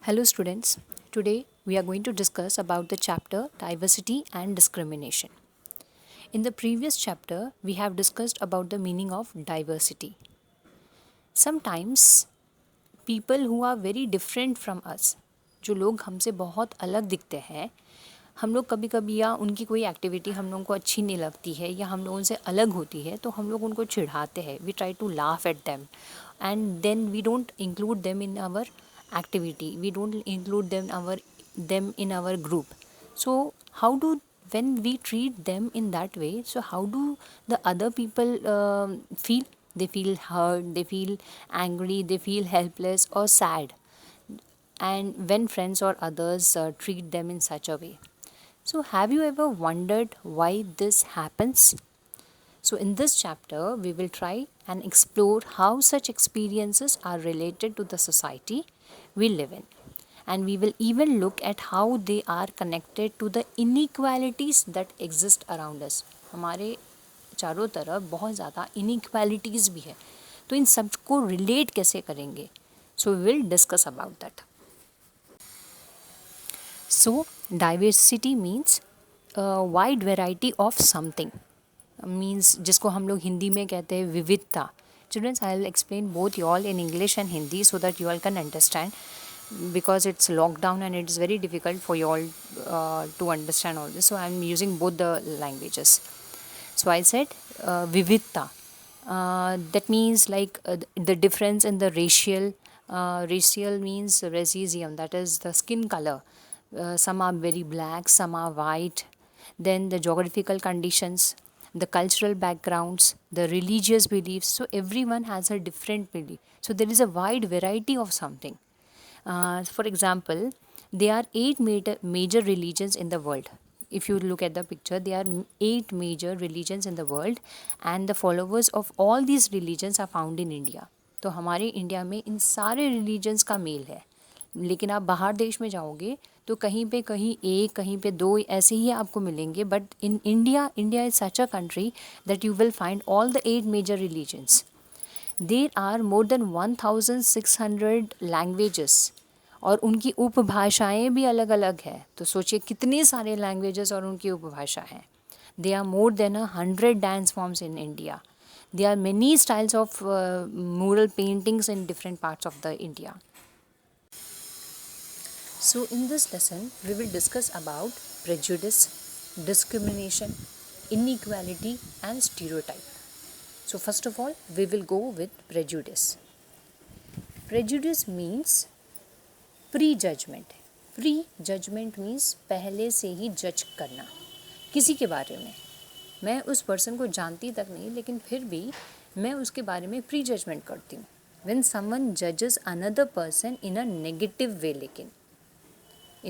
Hello students. Today we are going to discuss about the chapter diversity and discrimination. In the previous chapter we have discussed about the meaning of diversity. Sometimes people who are very different from us, जो लोग हमसे बहुत अलग दिखते हैं, हम लोग कभी कभी या उनकी कोई एक्टिविटी हम लोगों को अच्छी नहीं लगती है या हम लोग उनसे अलग होती है तो हम लोग उनको चिढ़ाते हैं. We try to laugh at them and then we don't include them in our activity, we don't include them in our group. So how do, when we treat them in that way, so how do the other people feel? They feel hurt, they feel angry, they feel helpless or sad, and when friends or others treat them in such a way. So have you ever wondered why this happens? So, in this chapter, we will try and explore how such experiences are related to the society we live in. And we will even look at how they are connected to the inequalities that exist around us. हमारे चारों तरफ बहुत ज़्यादा inequalities भी है, तो इन सबको relate कैसे करेंगे? So, we will discuss about that. So, diversity means a wide variety of something. Means जिसको हम लोग हिंदी में कहते हैं विविधता. Childrens, I will explain both you all in English and Hindi so that you all can understand, because it's lockdown and it is very difficult for you all to understand all this, so I am using both the languages. So I said vividta, that means like the difference in the racial means racism, that is the skin color. Some are very black, some are white. Then the geographical conditions, the cultural backgrounds, the religious beliefs. So everyone has a different belief. So there is a wide variety of something. For example, there are eight major religions in the world. If you look at the picture, there are eight major religions in the world, and the followers of all these religions are found in India. तो हमारे India में इन सारे religions का mail है. लेकिन आप बाहर देश में जाओगे तो कहीं पे कहीं एक, कहीं पे दो ऐसे ही आपको मिलेंगे. But in India is such a country that you will find all the eight major religions. There are more than 1600 languages, और उनकी उपभाषाएँ भी अलग अलग है. तो सोचिए कितने सारे लैंग्वेजेस और उनकी उपभाषा हैं. They are more than 100 dance forms in India. There are many styles of mural paintings in different parts of the India. So in this lesson, we will discuss about prejudice, discrimination, inequality and stereotype. So first of all, we will go with prejudice. Prejudice means pre-judgment. Pre-judgment means पहले से ही जज करना किसी के बारे में. मैं उस पर्सन को जानती तक नहीं, लेकिन फिर भी मैं उसके बारे में प्री जजमेंट करती हूँ. When someone judges another person in a negative way, लेकिन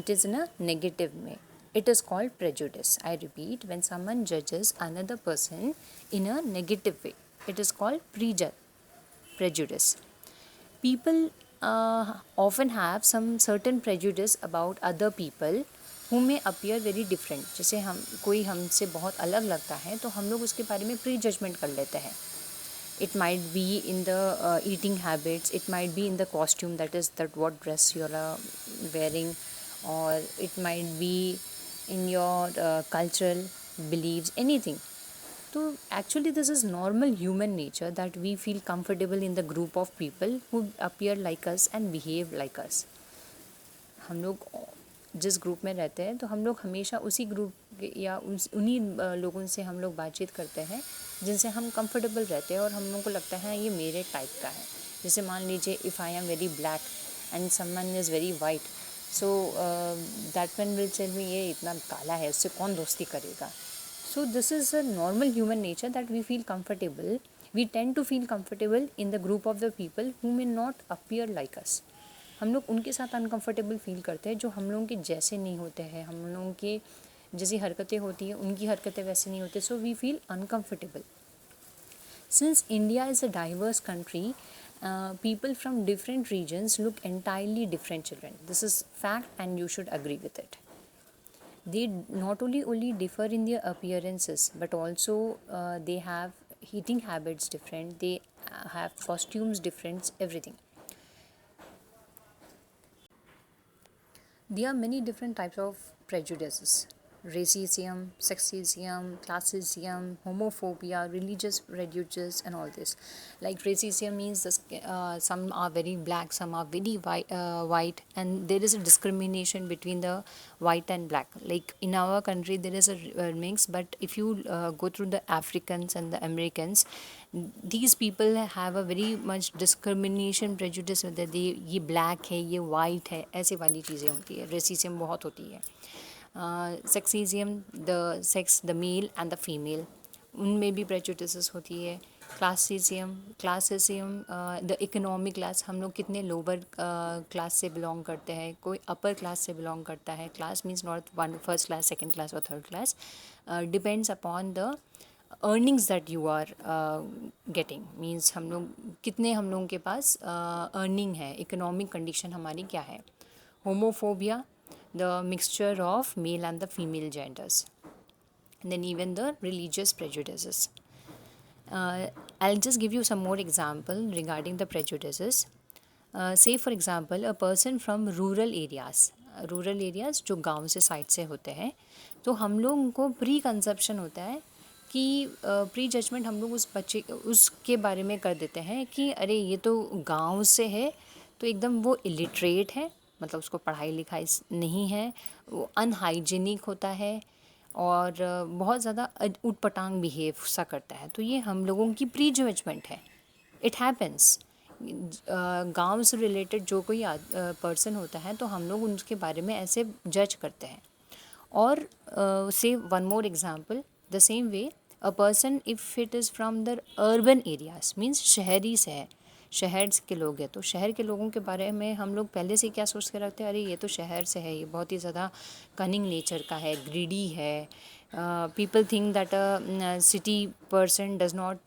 it is in a negative way, it is called prejudice. I repeat, when someone judges another person in a negative way, it is called prejudice. People often have some certain prejudice about other people who may appear very different. जैसे हम कोई हमसे बहुत अलग लगता है तो हम लोग उसके बारे में प्री जजमेंट कर लेते हैं. It might be in the eating habits, it might be in the costume, that is that what dress you are wearing, or it might be in your cultural beliefs, anything. So actually this is normal human nature that we feel comfortable in the group of people who appear like us and behave like us. हम लोग जिस group में रहते हैं तो हम लोग हमेशा उसी ग्रुप या उन्हीं लोगों से हम लोग बातचीत करते हैं जिनसे हम कंफर्टेबल रहते हैं और हम लोगों को लगता है ये मेरे टाइप का है. जैसे मान लीजिए if I am very black and someone is very white, so that one will tell me ये इतना काला है, उससे कौन दोस्ती करेगा. So this is a normal human nature that we feel comfortable. We tend to feel comfortable in the group of the people who may not appear like us. हम लोग उनके साथ अनकंफर्टेबल फील करते हैं जो हम लोगों के जैसे नहीं होते हैं, हम लोगों के जैसी हरकतें होती हैं उनकी हरकतें वैसे नहीं होती. So we feel uncomfortable. Since India is a diverse country, people from different regions look entirely different, children. This is fact and you should agree with it. They not only differ in their appearances, but also they have eating habits different, they have costumes different, everything. There are many different types of prejudices: racism, sexism, classism, homophobia, religious prejudice, and all this. Like racism means this, some are very black, some are very white, and there is a discrimination between the white and black. Like in our country, there is a mix, but if you go through the Africans and the Americans, these people have a very much discrimination prejudice that they ये black है, ये white है, ऐसे वाली चीज़ें होती है. Racism बहुत होती है. Sexism, the sex, the mail and the female, उनमें भी prejudices होती है. क्लासिज्म, द इकोनॉमिक क्लास, हम लोग कितने लोअर क्लास से बिलोंग करते हैं, कोई अपर क्लास से बिलोंग करता है. Class means not one first class, second class और third class. Depends upon the earnings that you are getting. Means हम लोग कितने, हम लोगों के पास अर्निंग है, इकोनॉमिक कंडीशन हमारी क्या है. Homophobia, the mixture of male and the female genders. Then even the religious prejudices. I'll just give you some more example regarding the prejudices. Say for example a person from rural areas जो गांव से side से होते हैं, तो हम लोगों को प्री कंसेप्शन होता है कि प्री जजमेंट हम लोग उस बच्चे उसके बारे में कर देते हैं कि अरे ये तो गांव से है, तो एकदम वो इलिटरेट है, मतलब उसको पढ़ाई लिखाई नहीं है, वो अनहाइजीनिक होता है और बहुत ज़्यादा ऊट पटांग बिहेव सा करता है. तो ये हम लोगों की प्री जजमेंट है. It happens. गांव से रिलेटेड जो कोई पर्सन होता है तो हम लोग उनके बारे में ऐसे जज करते हैं. और से one more example, the same way a person if it is from the urban areas, means शहरी से है, शहर के लोग हैं, तो शहर के लोगों के बारे में हम लोग पहले से क्या सोच के रखते हैं, अरे ये तो शहर से है, ये बहुत ही ज़्यादा कनिंग नेचर का है, ग्रीडी है. People think that a city person does not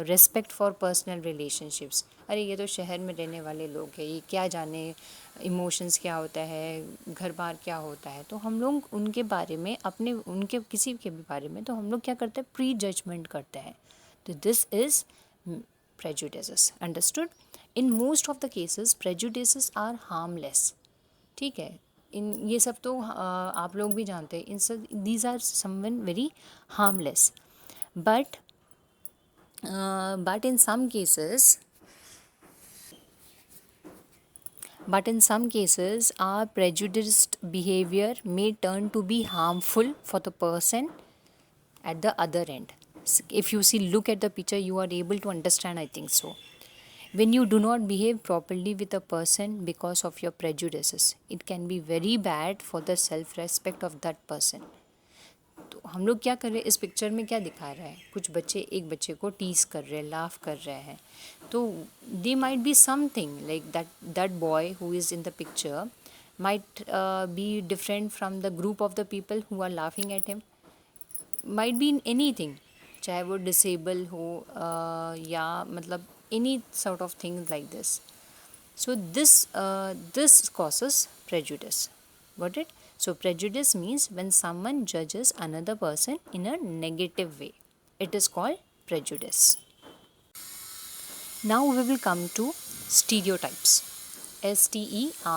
respect for personal relationships. अरे ये तो शहर में रहने वाले लोग हैं, ये क्या जाने इमोशंस क्या होता है, घर बार क्या होता है. तो हम लोग उनके बारे में, अपने उनके किसी के भी बारे में, तो हम लोग क्या करते हैं, प्री जजमेंट करते हैं. तो this is prejudices. Understood? In most of the cases prejudices are harmless. ठीक है, इन ये सब तो आप लोग भी जानते हैं, इन सब these are someone very harmless, but in some cases our prejudiced behavior may turn to be harmful for the person at the other end. If you see, look at the picture, you are able to understand, I think so. When you do not behave properly with a person because of your prejudices, it can be very bad for the self-respect of that person. तो हम लोग क्या कर रहे हैं, इस picture में क्या दिखा रहा है, कुछ बच्चे एक बच्चे को टीज कर रहे हैं, लाफ कर रहे हैं. तो they might be something like that boy who is in the picture might be different from the group of the people who are laughing at him. Might be in anything, चाहे वो disable हो या मतलब any sort of things like this. So this causes prejudice. Got it? So prejudice means when someone judges another person in a negative way. It is called prejudice. Now we will come to stereotypes. Stereotype.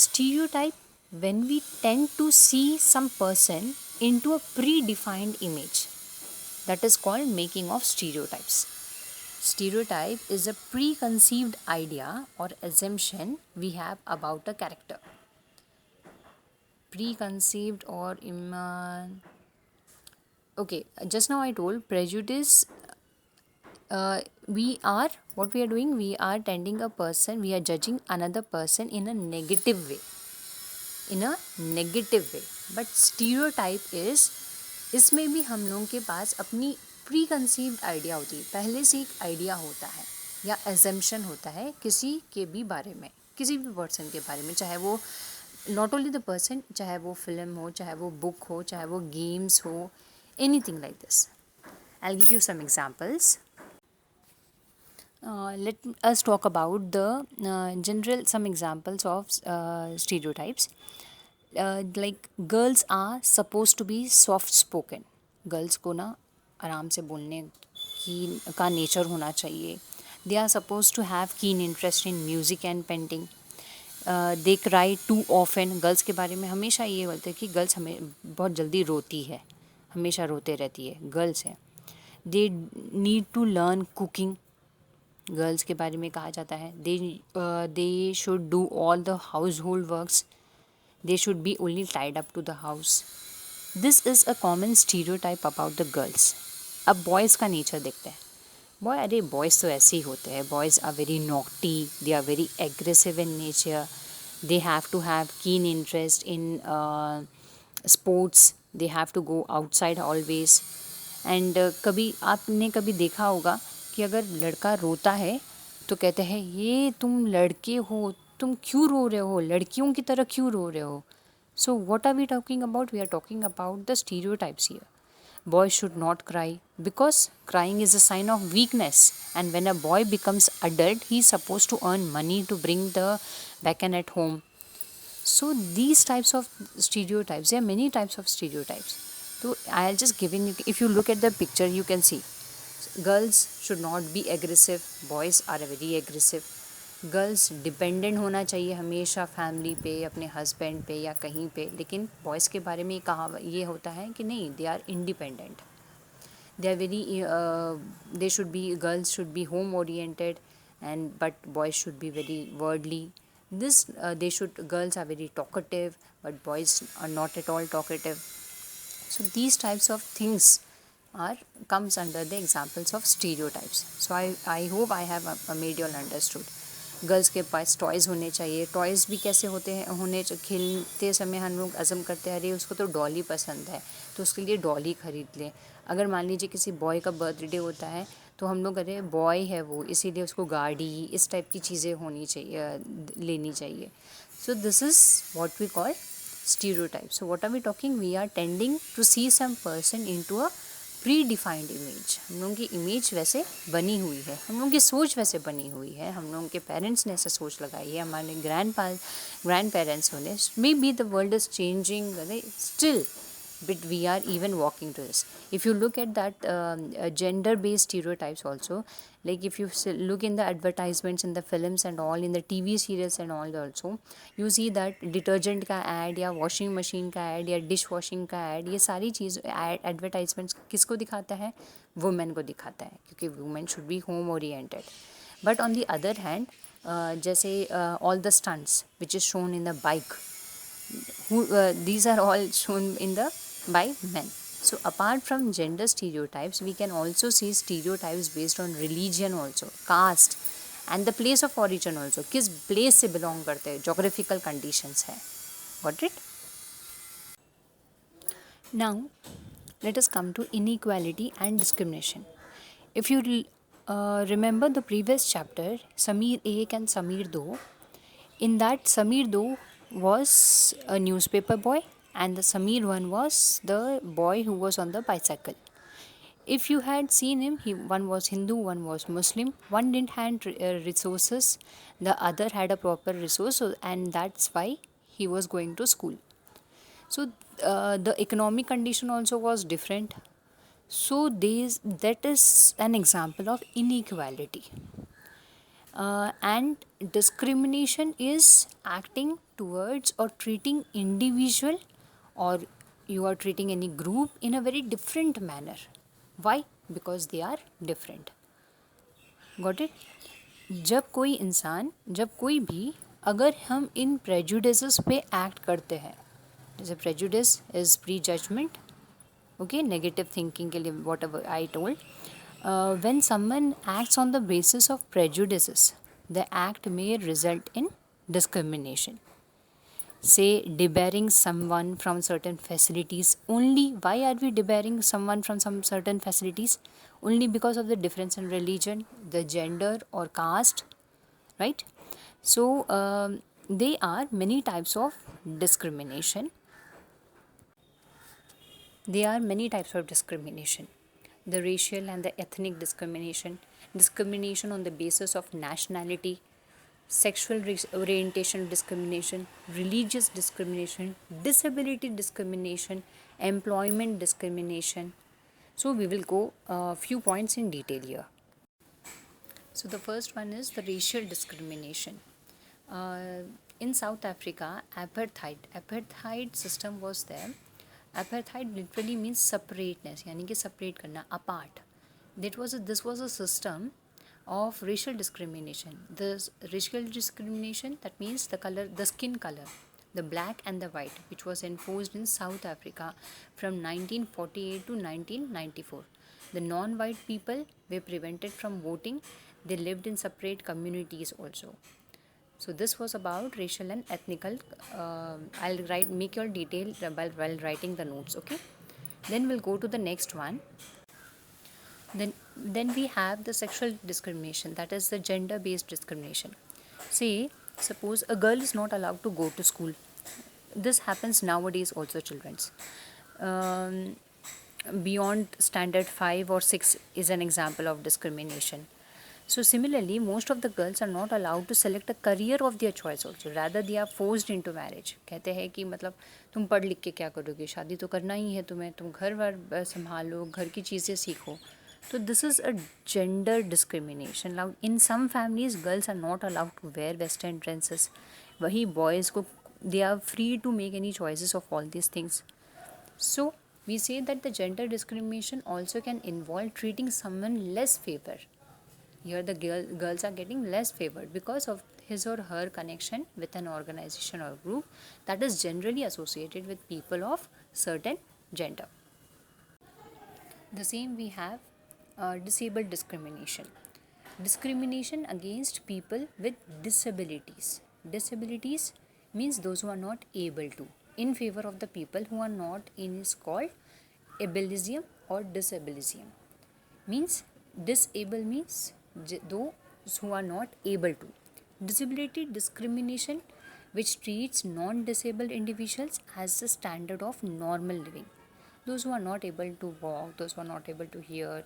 Stereotype, when we tend to see some person into a predefined image. That is called making of stereotypes. Stereotype is a preconceived idea or assumption we have about a character. Preconceived or okay, just now I told prejudice. We are doing, we are tending a person, we are judging another person in a negative way. But stereotype is, इसमें भी हम लोगों के पास अपनी pre conceived idea होती है, पहले से एक आइडिया होता है या एजम्पशन होता है किसी के भी बारे में, किसी भी पर्सन के बारे में, चाहे वो नॉट ओनली द पर्सन, चाहे वो फिल्म हो, चाहे वो बुक हो, चाहे वो गेम्स हो, anything like this. I will give you some examples. Let us talk about the some examples of stereotypes. Like girls are supposed to be soft spoken. Girls को ना आराम से बोलने की का नेचर होना चाहिए. They are supposed to have keen interest in music and painting. They cry too often. Girls के बारे में हमेशा ये बोलते हैं कि गर्ल्स हमें बहुत जल्दी रोती है, हमेशा रोते रहती है, गर्ल्स है. They need to learn cooking. Girls के बारे में कहा जाता है they should do all the household works. They should be only tied up to the house. This is a common stereotype about the girls. अब boys का nature देखते हैं. अरे बॉयज़ तो ऐसे ही होते हैं. Boys are very naughty, they are very aggressive in nature, they have to have keen interest in sports, they have to go outside always. And कभी आपने कभी देखा होगा कि अगर लड़का रोता है तो कहते हैं ये तुम लड़के हो, तुम क्यों रो रहे हो, लड़कियों की तरह क्यों रो रहे हो. So what are we talking about? We are talking about the stereotypes here. Boys should not cry because crying is a sign of weakness, and when a boy becomes adult he is supposed to earn money to bring the bacon at home. So these types of stereotypes, there are many types of stereotypes. So I'll just give in, if you look at the picture you can see girls should not be aggressive, boys are very aggressive. Girls dependent होना चाहिए हमेशा family पे, अपने husband पे या कहीं पे. लेकिन बॉयज़ के बारे में कहा ये होता है कि नहीं, they are independent, they are very, they should be, girls should be home oriented and but boys should be very worldly. This they should, girls are very talkative but boys are not at all talkative. So these types of things comes under the examples of stereotypes. So I hope I have made you all understood. Girls के पास toys होने चाहिए. Toys भी कैसे होते हैं, खेलते समय हम लोग अज़म करते हैं अरे उसको तो डॉली पसंद है तो उसके लिए डॉली ख़रीद लें. अगर मान लीजिए किसी बॉय का बर्थडे होता है तो हम लोग अरे बॉय है वो, इसीलिए उसको गाड़ी, इस टाइप की चीज़ें होनी चाहिए, लेनी चाहिए. So this is what we call stereotype. So what are we talking? We are tending to see some person into a predefined image. हम लोगों की इमेज वैसे बनी हुई है, हम लोगों की सोच वैसे बनी हुई है, हम लोगों के पेरेंट्स ने ऐसा सोच लगाई है, हमारे ग्रैंड पेरेंट्स होने. May be the world is changing still, but we are even walking to this. If you look at that gender based stereotypes also, like if you look in the advertisements in the films and all, in the TV serials and all also, you see that detergent का ad या washing machine का ad या dish washing का ad, ये सारी चीज़ advertisements किसको दिखाता है? वुमेन को दिखाता है, क्योंकि women should be home oriented. But on the other hand, जैसे all the stunts which is shown in the bike, these are all shown in the by men. So apart from gender stereotypes, we can also see stereotypes based on religion also, caste and the place of origin also. किस place से belong करते हैं, geographical conditions है. Got it? Now let us come to inequality and discrimination. If you remember the previous chapter, Sameer Ek and Sameer Do, in that Sameer Do was a newspaper boy and the Sameer one was the boy who was on the bicycle. If you had seen him, one was Hindu, one was Muslim, one didn't have resources, the other had a proper resource, and that's why he was going to school. So the economic condition also was different. So that is an example of inequality. And discrimination is acting towards or treating individual or you are treating any group in a very different manner. Why? Because they are different. Got it? जब कोई इंसान, जब कोई भी, अगर हम इन prejudices पे act करते हैं, जैसे prejudice is prejudgment, okay, negative thinking के लिए whatever I told. When someone acts on the basis of prejudices, the act may result in discrimination. Say debarring someone from certain facilities. Only why are we debarring someone from some certain facilities? Only because of the difference in religion, the gender or caste, right? So there are many types of discrimination. There are many types of discrimination. The racial and the ethnic discrimination, discrimination on the basis of nationality, sexual orientation discrimination, religious discrimination, disability discrimination, employment discrimination. So we will go a few points in detail here. So the first one is the racial discrimination. In South Africa, apartheid system was there. Apartheid literally means separateness, यानी कि separate करना, apart. This was a system of racial discrimination. This racial discrimination, that means the skin color, the black and the white, which was enforced in South Africa from 1948 to 1994. The non-white people were prevented from voting. They lived in separate communities also. So this was about racial and ethnical. I'll make your detail while writing the notes. Okay. Then we'll go to the next one. Then we have the sexual discrimination, that is the gender based discrimination. Say, suppose a girl is not allowed to go to school. This happens nowadays also, children's. Beyond standard 5 or 6 is an example of discrimination. So similarly, most of the girls are not allowed to select a career of their choice also. Rather, they are forced into marriage. कहते हैं कि मतलब तुम पढ़ लिख के क्या करोगे, शादी तो करना ही है तुम्हें, तुम घर वर संभालो, घर की चीज़ें सीखो. So this is a gender discrimination. Now in some families, girls are not allowed to wear western dresses. वही boys को they are free to make any choices of all these things. So we say that the gender discrimination also can involve treating someone less favor. Here the girls are getting less favored because of his or her connection with an organization or group that is generally associated with people of certain gender. The same we have disabled discrimination. Discrimination against people with disabilities. Disabilities means those who are not able to, in favor of the people who are not in, is called ableism or disableism. Means disable means those who are not able to. Disability discrimination, which treats non-disabled individuals as the standard of normal living. Those who are not able to walk, those who are not able to hear,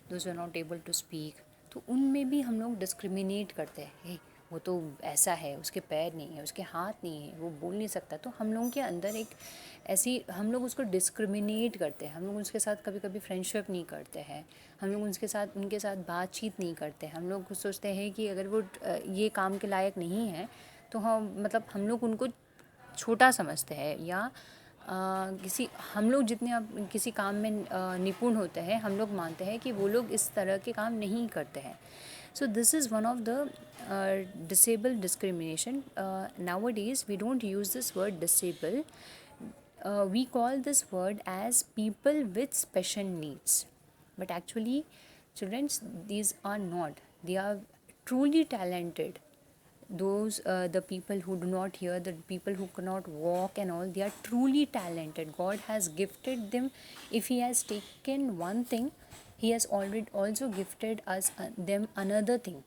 those who are not able to speak, तो उनमें भी हम लोग discriminate करते हैं. hey, वो तो ऐसा है, उसके पैर नहीं है, उसके हाथ नहीं है, वो बोल नहीं सकता. तो हम लोगों के अंदर एक ऐसी, हम लोग उसको डिस्क्रिमिनेट करते हैं. हम लोग उसके साथ कभी कभी फ्रेंडशिप नहीं करते हैं, हम लोग उनके साथ बातचीत नहीं करते हैं. हम लोग सोचते हैं कि अगर वो ये काम के लायक नहीं है तो हम लोग उनको छोटा समझते हैं. या हम लोग जितने अब किसी काम में निपुण होते हैं, हम लोग मानते हैं कि वो लोग इस तरह के काम नहीं करते हैं. So this is one of the disabled discrimination. Nowadays we don't use this word disable. We call this word as people with special needs. But actually, children, these are not. They are truly talented. Those the people who do not hear, the people who cannot walk and all, they are truly talented. God has gifted them. If He has taken one thing, He has already also gifted us them another thing.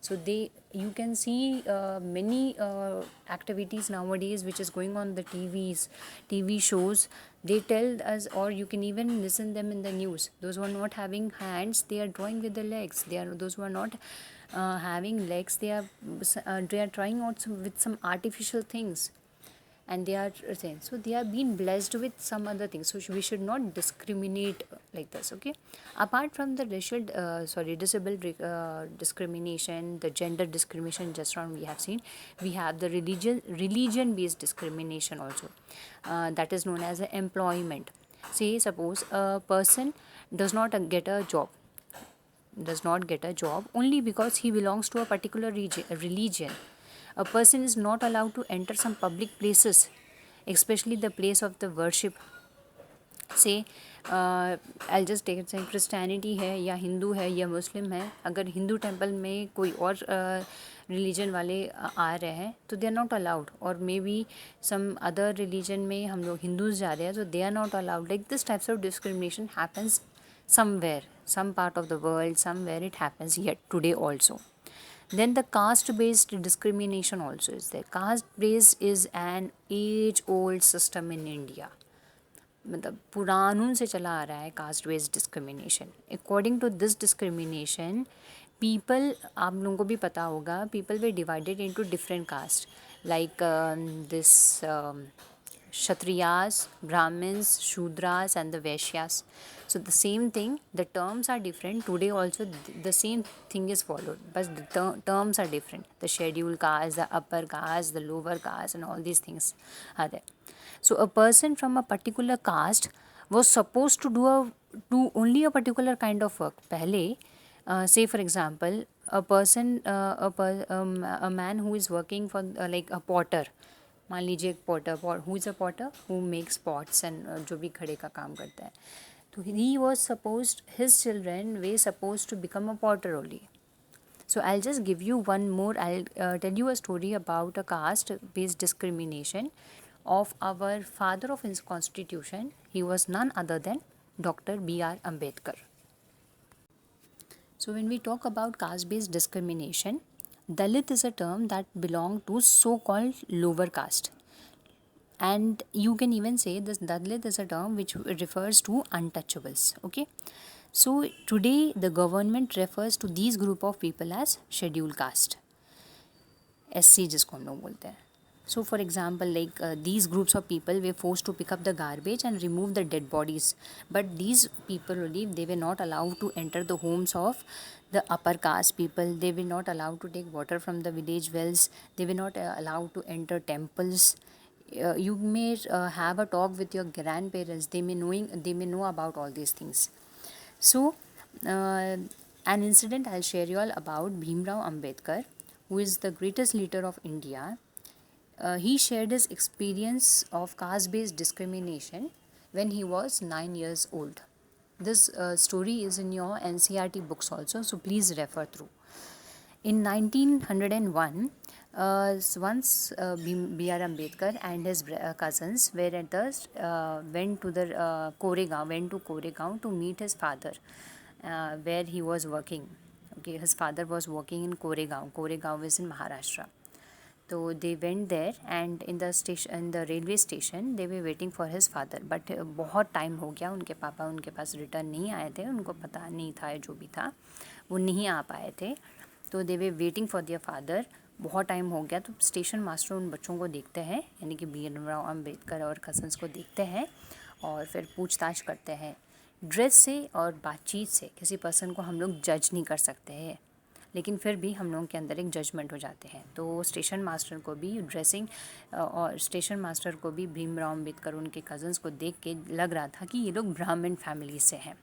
So you can see many activities nowadays which is going on the TV shows. They tell us, or you can even listen them in the news. Those who are not having hands, they are drawing with the legs. Those who are not having legs, they are trying out with some artificial things, and they are saying, so they are being blessed with some other things. So we should not discriminate like this. Okay, apart from the disabled discrimination, the gender discrimination, just around we have seen, we have the religion based discrimination also, that is known as employment. Say, suppose a person does not get a job only because he belongs to a particular religion. A person is not allowed to enter some public places, especially the place of the worship. Say, I'll just take it, say Christianity है या हिंदू है या मुस्लिम है. अगर Hindu temple में कोई और religion वाले आ रहे हैं तो दे आर नॉट अलाउड. और may be some other religion में हम लोग हिंदूज जा रहे हैं तो they are not allowed. Like this types of discrimination happens somewhere, some part of the world, somewhere it happens yet today also. Then the caste-based discrimination also is there. Caste-based is an age-old system in India. मतलब पुरानों से चला आ रहा है caste based discrimination. According to this discrimination, people, आप लोगों को भी पता होगा, people were divided into different caste. Like this Kshatriyas, Brahmins, Shudras, and the Vaishyas. So the same thing, the terms are different. Today also the same thing is followed, but the terms are different. The scheduled caste, the upper caste, the lower caste, and all these things are there. So a person from a particular caste was supposed to do only a particular kind of work. पहले, say for example, a man who is working for like a potter. मान लीजिए एक potter, who is a potter who makes pots and जो भी खड़े का काम करता है, तो he was suppose his children were suppose to become a potter only. So I'll just give you one more. I'll tell you a story about a caste-based discrimination of our father of his constitution. He was none other than Dr. B.R. Ambedkar. So when we talk about caste-based discrimination, Dalit is a term that belongs to so-called lower caste. And you can even say this Dalit is a term which refers to untouchables. Okay. So today the government refers to these group of people as scheduled caste. SC जिसको हम लोग बोलते हैं. So for example, like these groups of people were forced to pick up the garbage and remove the dead bodies. But these people only, they were not allowed to enter the homes of the upper caste people. They were not allowed to take water from the village wells. They were not allowed to enter temples. You may have a talk with your grandparents. They may know about all these things. So an incident I'll share you all about Bhimrao Ambedkar, who is the greatest leader of India. He shared his experience of caste-based discrimination when he was 9 years old. This story is in your NCERT books also, so please refer through. In 1901, once B.R. Ambedkar and his cousins were at the went to Koregaon to meet his father, where he was working. Okay, his father was working in Koregaon. Koregaon is in Maharashtra. So they went there and in the railway station they were waiting for his father. But बहुत time हो गया, उनके पापा उनके पास return नहीं आए थे, उनको पता नहीं था जो भी था वो नहीं आ पाए थे. तो दे वे वेटिंग फॉर दियर फादर. बहुत टाइम हो गया तो स्टेशन मास्टर उन बच्चों को देखते हैं, यानी कि भीमराव अम्बेडकर और कजन्स को देखते हैं और फिर पूछताछ करते हैं. ड्रेस से और बातचीत से किसी पर्सन को हम लोग जज नहीं कर सकते हैं, लेकिन फिर भी हम लोगों के अंदर एक जजमेंट हो जाते हैं. तो स्टेशन मास्टर को भी स्टेशन मास्टर को भी भीमराव अम्बेडकर उनके कज़न्स को देख के लग रहा था कि ये लोग ब्राह्मण फैमिली से हैं.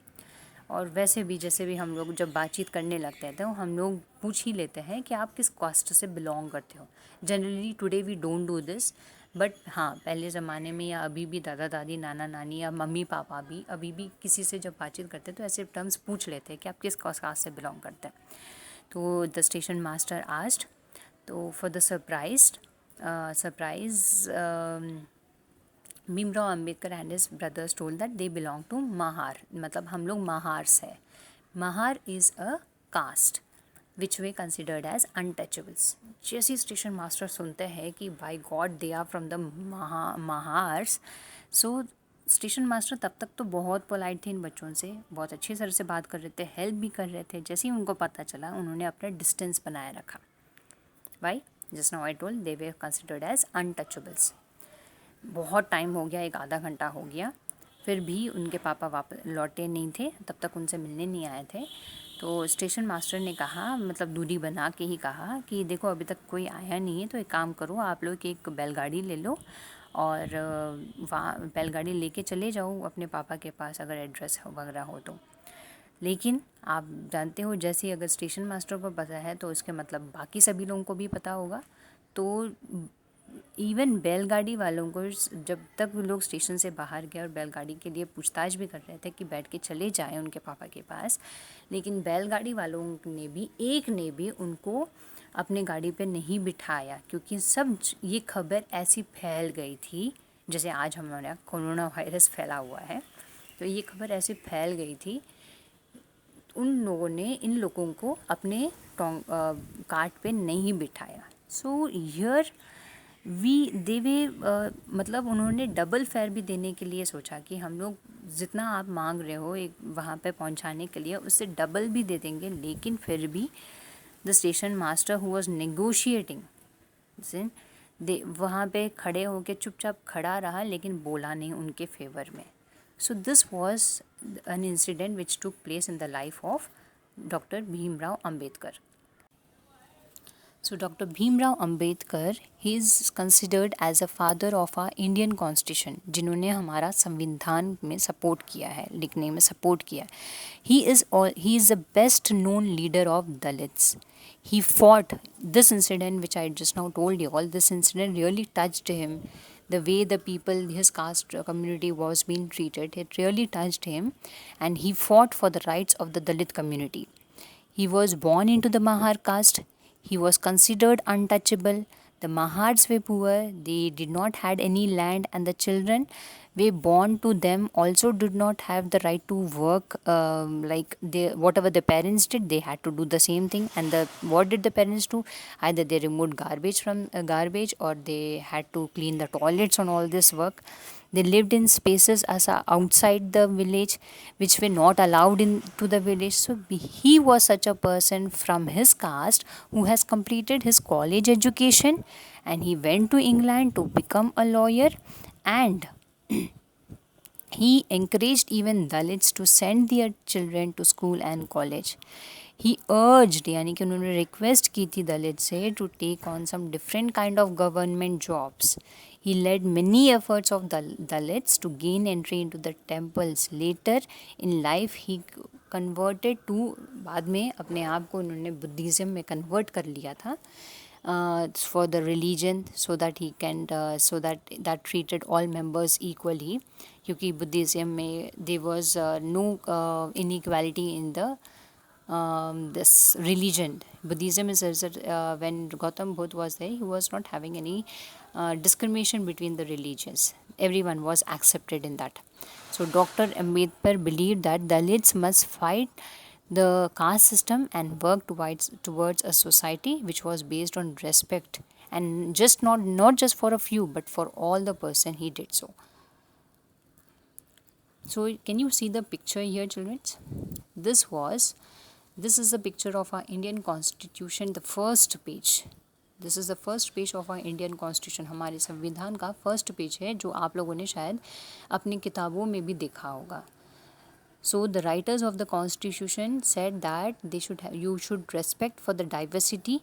और वैसे भी जैसे भी हम लोग जब बातचीत करने लगते हैं तो हम लोग पूछ ही लेते हैं कि आप किस कास्ट से बिलोंग करते हो. Generally today we don't do this, but हाँ पहले ज़माने में या अभी भी दादा दादी नाना नानी या मम्मी पापा भी अभी भी किसी से जब बातचीत करते हैं तो ऐसे टर्म्स पूछ लेते हैं कि आप किस कास्ट से बिलोंग करते हैं. तो द स्टेशन मास्टर आस्क्ड, तो for the surprise Bhimrao Ambedkar and his brothers told that they belong to Mahar, मतलब हम लोग महार्स है. Mahar is a caste which were considered as untouchables. जैसे स्टेशन मास्टर सुनते हैं कि by god they are from the Mahars, so station master तब तक तो बहुत पोलाइट थे इन बच्चों से, बहुत अच्छी तरह से बात कर रहे थे, हेल्प भी कर रहे थे. जैसे ही उनको पता चला उन्होंने अपना डिस्टेंस बनाए रखा. Why? Just now I told they were considered as untouchables. बहुत टाइम हो गया, एक आधा घंटा हो गया, फिर भी उनके पापा वापस लौटे नहीं थे, तब तक उनसे मिलने नहीं आए थे. तो स्टेशन मास्टर ने कहा, मतलब दूरी बना के ही कहा कि देखो अभी तक कोई आया नहीं है, तो एक काम करो आप लोग एक बैलगाड़ी ले लो और वहाँ बैलगाड़ी लेके चले जाओ अपने पापा के पास अगर एड्रेस वगैरह हो तो. लेकिन आप जानते हो जैसे ही अगर स्टेशन मास्टर को पता है तो उसके मतलब बाकी सभी लोगों को भी पता होगा. तो इवन बैलगाड़ी वालों को जब तक लोग स्टेशन से बाहर गए और बैलगाड़ी के लिए पूछताछ भी कर रहे थे कि बैठ के चले जाएं उनके पापा के पास, लेकिन बैलगाड़ी वालों ने भी एक ने भी उनको अपने गाड़ी पे नहीं बिठाया, क्योंकि सब ये खबर ऐसी फैल गई थी जैसे आज हमारा कोरोना वायरस फैला हुआ है. तो ये खबर ऐसी फैल गई थी, उन लोगों ने इन लोगों को अपने कार्ट पे नहीं बिठाया. सो हियर मतलब उन्होंने डबल फेयर भी देने के लिए सोचा कि हम लोग जितना आप मांग रहे हो एक वहाँ पे पहुँचाने के लिए उससे डबल भी दे देंगे. लेकिन फिर भी the station master who was negotiating they वहाँ पे खड़े होके चुपचाप खड़ा रहा, लेकिन बोला नहीं उनके फेवर में. So this was an incident which took place in the life of Dr. Bhimrao Ambedkar. So Dr. Bhimrao Ambedkar, he is considered as a father of our Indian Constitution, जिन्होंने हमारा संविधान में सपोर्ट किया है, लिखने में support किया है. He is the best known leader of Dalits. He fought this incident which I just now told you all. This incident really touched him. The way the people, his caste community was being treated, it really touched him, and he fought for the rights of the Dalit community. He was born into the Mahar caste. He was considered untouchable. The Mahars were poor. They did not had any land, and the children were born to them also did not have the right to work. Like they, whatever the parents did, they had to do the same thing. And what did the parents do? Either they removed garbage from garbage, or they had to clean the toilets on all this work. They lived in spaces as outside the village, which were not allowed into the village. So he was such a person from his caste who has completed his college education, and he went to England to become a lawyer, and he encouraged even Dalits to send their children to school and college. He urged, यानी कि उन्होंने request की थी दलित से to take on some different kind of government jobs. He led many efforts of Dalits to gain entry into the temples. Later in life he converted to, बाद में अपने आप को उन्होंने बुद्धिज़्म में कन्वर्ट कर लिया था, for the religion, so that he can so that treated all members equally, क्योंकि बुद्धिज़्म में there was no inequality in the this religion. Buddhism is when Gautam Buddha was there, he was not having any discrimination between the religions. Everyone was accepted in that. So Dr. Ambedkar believed that Dalits must fight the caste system and work towards a society which was based on respect, and just not just for a few, but for all the person. He did so. So can you see the picture here, children? This is a picture of our Indian Constitution, the first page. This is the first page of our Indian Constitution. हमारे संविधान का first page है, जो आप लोगों ने शायद अपनी किताबों में भी देखा होगा. So the writers of the Constitution said that you should respect for the diversity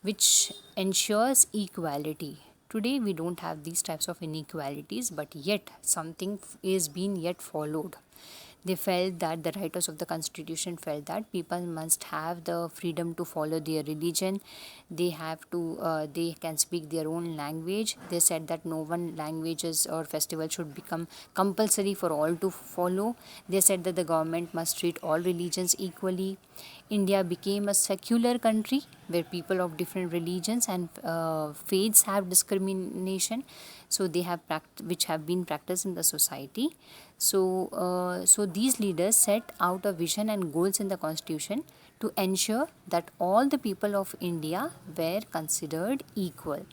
which ensures equality. Today we don't have these types of inequalities, but yet something is being yet followed. They felt that the writers of the Constitution felt that people must have the freedom to follow their religion. They can speak their own language. They said that no one languages or festival should become compulsory for all to follow. They said that the government must treat all religions equally. India became a secular country where people of different religions and faiths have discrimination, so they have which have been practiced in the society. So these leaders set out a vision and goals in the Constitution to ensure that all the people of India were considered equal.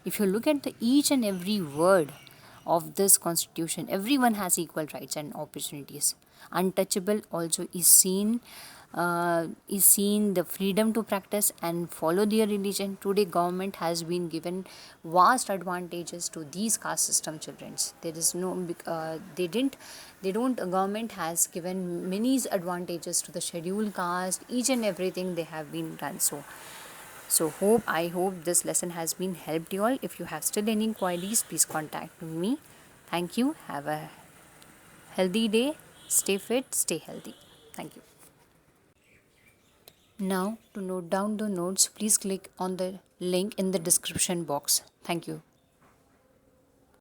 If you look at each and every word of this Constitution, everyone has equal rights and opportunities. Untouchable also is seen the freedom to practice and follow their religion. Today government has been given vast advantages to these caste system children. There is no government has given many advantages to the scheduled caste. Each and everything they have been done. So I hope this lesson has been helped you all. If you have still any queries, please contact me. Thank you. Have a healthy day. Stay fit, stay healthy. Thank you. Now, to note down the notes, please click on the link in the description box. Thank you.